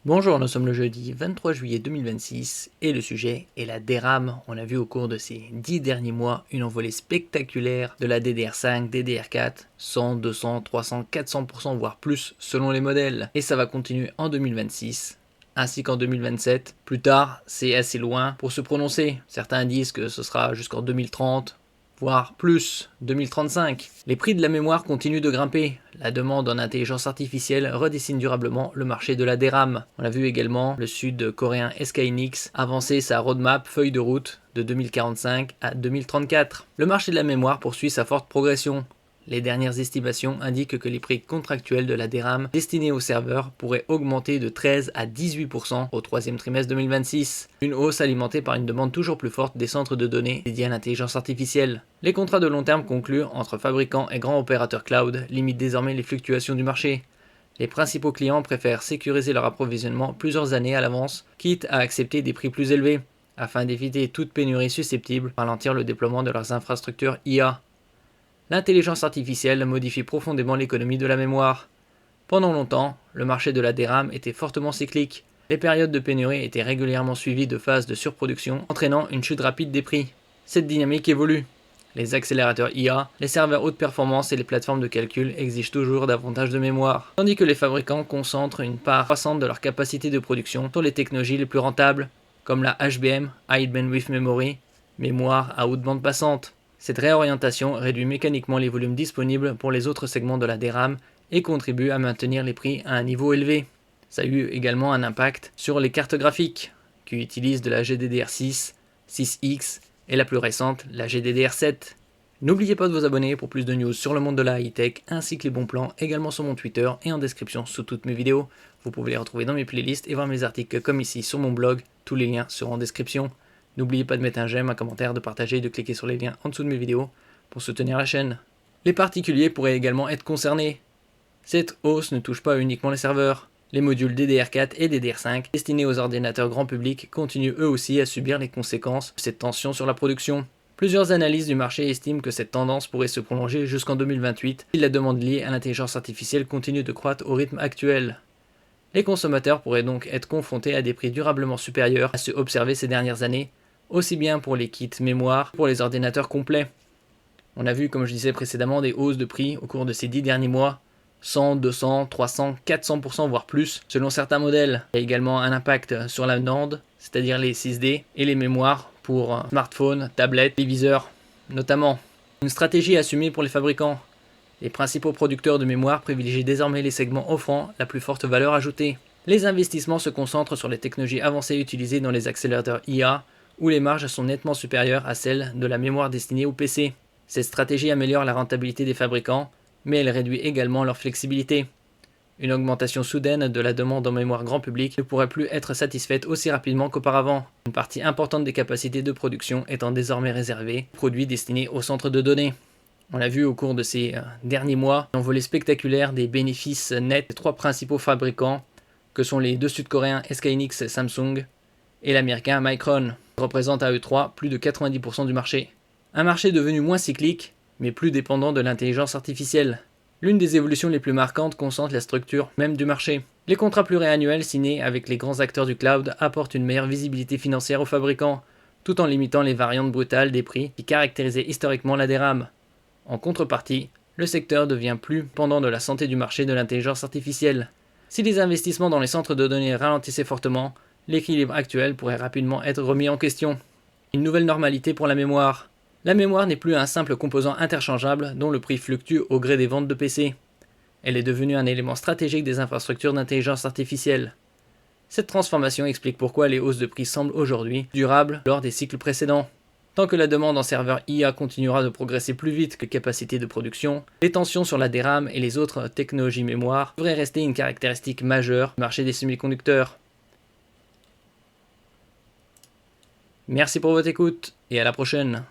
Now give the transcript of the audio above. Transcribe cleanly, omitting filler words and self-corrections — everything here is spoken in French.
Bonjour, nous sommes le jeudi 23 juillet 2026 et le sujet est la DRAM. On a vu au cours de ces 10 derniers mois une envolée spectaculaire de la DDR5, DDR4, 100, 200, 300, 400% voire plus selon les modèles. Et ça va continuer en 2026 ainsi qu'en 2027. Plus tard, c'est assez loin pour se prononcer. Certains disent que ce sera jusqu'en 2030, voire plus, 2035. Les prix de la mémoire continuent de grimper. La demande en intelligence artificielle redessine durablement le marché de la DRAM. On a vu également le sud-coréen SK Hynix avancer sa roadmap feuille de route de 2045 à 2034. Le marché de la mémoire poursuit sa forte progression. Les dernières estimations indiquent que les prix contractuels de la DRAM destinés aux serveurs pourraient augmenter de 13 à 18% au troisième trimestre 2026. Une hausse alimentée par une demande toujours plus forte des centres de données dédiés à l'intelligence artificielle. Les contrats de long terme conclus entre fabricants et grands opérateurs cloud limitent désormais les fluctuations du marché. Les principaux clients préfèrent sécuriser leur approvisionnement plusieurs années à l'avance, quitte à accepter des prix plus élevés, afin d'éviter toute pénurie susceptible de ralentir le déploiement de leurs infrastructures IA. L'intelligence artificielle modifie profondément l'économie de la mémoire. Pendant longtemps, le marché de la DRAM était fortement cyclique. Les périodes de pénurie étaient régulièrement suivies de phases de surproduction, entraînant une chute rapide des prix. Cette dynamique évolue. Les accélérateurs IA, les serveurs haute performance et les plateformes de calcul exigent toujours davantage de mémoire, tandis que les fabricants concentrent une part croissante de leur capacité de production sur les technologies les plus rentables, comme la HBM, High Bandwidth Memory, mémoire à haute bande passante. Cette réorientation réduit mécaniquement les volumes disponibles pour les autres segments de la DRAM et contribue à maintenir les prix à un niveau élevé. Ça a eu également un impact sur les cartes graphiques, qui utilisent de la GDDR6, 6X et la plus récente, la GDDR7. N'oubliez pas de vous abonner pour plus de news sur le monde de la high-tech ainsi que les bons plans également sur mon Twitter et en description sous toutes mes vidéos. Vous pouvez les retrouver dans mes playlists et voir mes articles comme ici sur mon blog, tous les liens seront en description. N'oubliez pas de mettre un j'aime, un commentaire, de partager et de cliquer sur les liens en dessous de mes vidéos pour soutenir la chaîne. Les particuliers pourraient également être concernés. Cette hausse ne touche pas uniquement les serveurs. Les modules DDR4 et DDR5 destinés aux ordinateurs grand public continuent eux aussi à subir les conséquences de cette tension sur la production. Plusieurs analyses du marché estiment que cette tendance pourrait se prolonger jusqu'en 2028 si la demande liée à l'intelligence artificielle continue de croître au rythme actuel. Les consommateurs pourraient donc être confrontés à des prix durablement supérieurs à ceux observés ces dernières années, aussi bien pour les kits mémoire que pour les ordinateurs complets. On a vu, comme je disais précédemment, des hausses de prix au cours de ces 10 derniers mois, 100, 200, 300, 400% voire plus selon certains modèles. Il y a également un impact sur la NAND, c'est-à-dire les 6D, et les mémoires pour smartphones, tablettes, téléviseurs notamment. Une stratégie assumée pour les fabricants. Les principaux producteurs de mémoire privilégient désormais les segments offrant la plus forte valeur ajoutée. Les investissements se concentrent sur les technologies avancées utilisées dans les accélérateurs IA, où les marges sont nettement supérieures à celles de la mémoire destinée au PC. Cette stratégie améliore la rentabilité des fabricants, mais elle réduit également leur flexibilité. Une augmentation soudaine de la demande en mémoire grand public ne pourrait plus être satisfaite aussi rapidement qu'auparavant, une partie importante des capacités de production étant désormais réservée aux produits destinés aux centres de données. On l'a vu au cours de ces derniers mois, l'envolée spectaculaire des bénéfices nets des trois principaux fabricants, que sont les deux sud-coréens SK Hynix et Samsung, et l'américain Micron, qui représentent à eux trois plus de 90% du marché. Un marché devenu moins cyclique, mais plus dépendant de l'intelligence artificielle. L'une des évolutions les plus marquantes concentre la structure même du marché. Les contrats pluriannuels signés avec les grands acteurs du cloud apportent une meilleure visibilité financière aux fabricants, tout en limitant les variantes brutales des prix qui caractérisaient historiquement la DRAM. En contrepartie, le secteur devient plus dépendant de la santé du marché de l'intelligence artificielle. Si les investissements dans les centres de données ralentissaient fortement, l'équilibre actuel pourrait rapidement être remis en question. Une nouvelle normalité pour la mémoire. La mémoire n'est plus un simple composant interchangeable dont le prix fluctue au gré des ventes de PC. Elle est devenue un élément stratégique des infrastructures d'intelligence artificielle. Cette transformation explique pourquoi les hausses de prix semblent aujourd'hui durables lors des cycles précédents. Tant que la demande en serveurs IA continuera de progresser plus vite que capacité de production, les tensions sur la DRAM et les autres technologies mémoire devraient rester une caractéristique majeure du marché des semi-conducteurs. Merci pour votre écoute et à la prochaine.